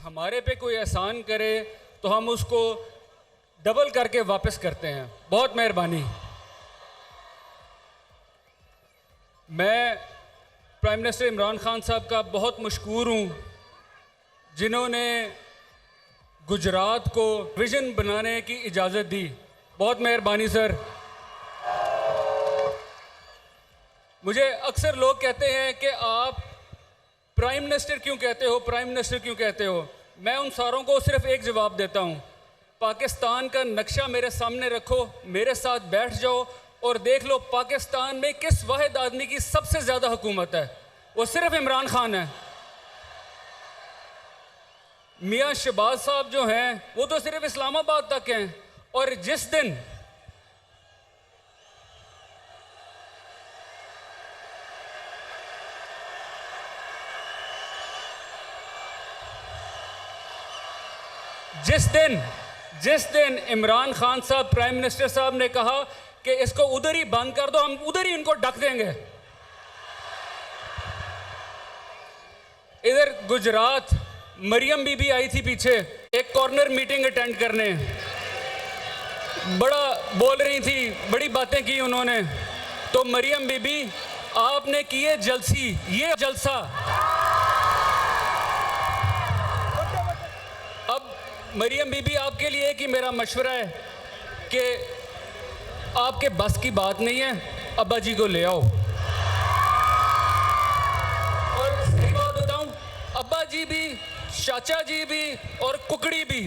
हमारे पे कोई एहसान करे तो हम उसको डबल करके वापस करते हैं। बहुत मेहरबानी। मैं प्राइम मिनिस्टर इमरान खान साहब का बहुत मशकूर हूँ, जिन्होंने गुजरात को विजन बनाने की इजाज़त दी। बहुत मेहरबानी सर। मुझे अक्सर लोग कहते हैं कि आप प्राइम मिनिस्टर क्यों कहते हो, प्राइम मिनिस्टर क्यों कहते हो। मैं उन सारों को सिर्फ एक जवाब देता हूँ, पाकिस्तान का नक्शा मेरे सामने रखो, मेरे साथ बैठ जाओ और देख लो पाकिस्तान में किस वाहिद आदमी की सबसे ज़्यादा हुकूमत है। वो सिर्फ इमरान खान है। मियाँ शहबाज साहब जो हैं वो तो सिर्फ इस्लामाबाद तक हैं। और जिस दिन जिस दिन इमरान खान साहब प्राइम मिनिस्टर साहब ने कहा कि इसको उधर ही बंद कर दो, हम उधर ही इनको ढक देंगे। इधर गुजरात मरियम बीबी आई थी पीछे एक कॉर्नर मीटिंग अटेंड करने, बड़ा बोल रही थी, बड़ी बातें की उन्होंने। तो मरियम बीबी आपने किए जलसी, ये जलसा। अब मरियम बीबी आपके लिए कि मेरा मशवरा है कि आपके बस की बात नहीं है, अब्बा जी को ले आओ। और सही बात बताऊं, अब्बा जी भी, चाचा जी भी और कुकड़ी भी,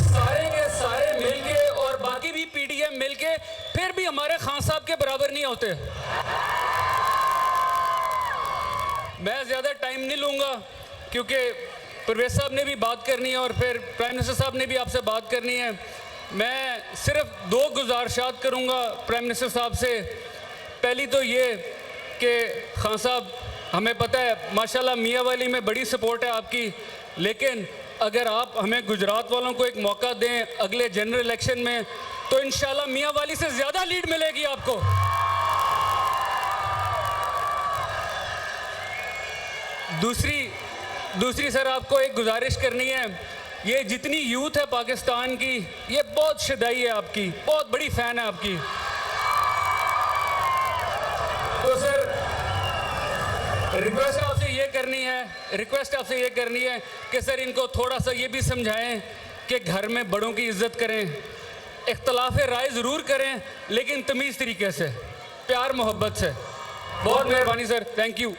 सारे के सारे मिलके और बाकी भी पीडीएम मिलके फिर भी हमारे खान साहब के बराबर नहीं होते। मैं ज़्यादा टाइम नहीं लूँगा क्योंकि परवेज साहब ने भी बात करनी है और फिर प्राइम मिनिस्टर साहब ने भी आपसे बात करनी है। मैं सिर्फ 2 गुजारिशात करूँगा प्राइम मिनिस्टर साहब से। पहली तो ये कि खान साहब, हमें पता है माशाल्लाह मियाँ वाली में बड़ी सपोर्ट है आपकी, लेकिन अगर आप हमें गुजरात वालों को एक मौका दें अगले जनरल इलेक्शन में तो इंशाल्लाह मियाँ वाली से ज़्यादा लीड मिलेगी आपको। दूसरी सर आपको एक गुजारिश करनी है, ये जितनी यूथ है पाकिस्तान की, ये बहुत शदाई है आपकी, बहुत बड़ी फ़ैन है आपकी। तो सर रिक्वेस्ट आपसे ये करनी है कि सर इनको थोड़ा सा ये भी समझाएं कि घर में बड़ों की इज्जत करें, इख्तलाफ राय ज़रूर करें लेकिन तमीज़ तरीके से, प्यार मोहब्बत से। बहुत मेहरबानी सर, थैंक यू।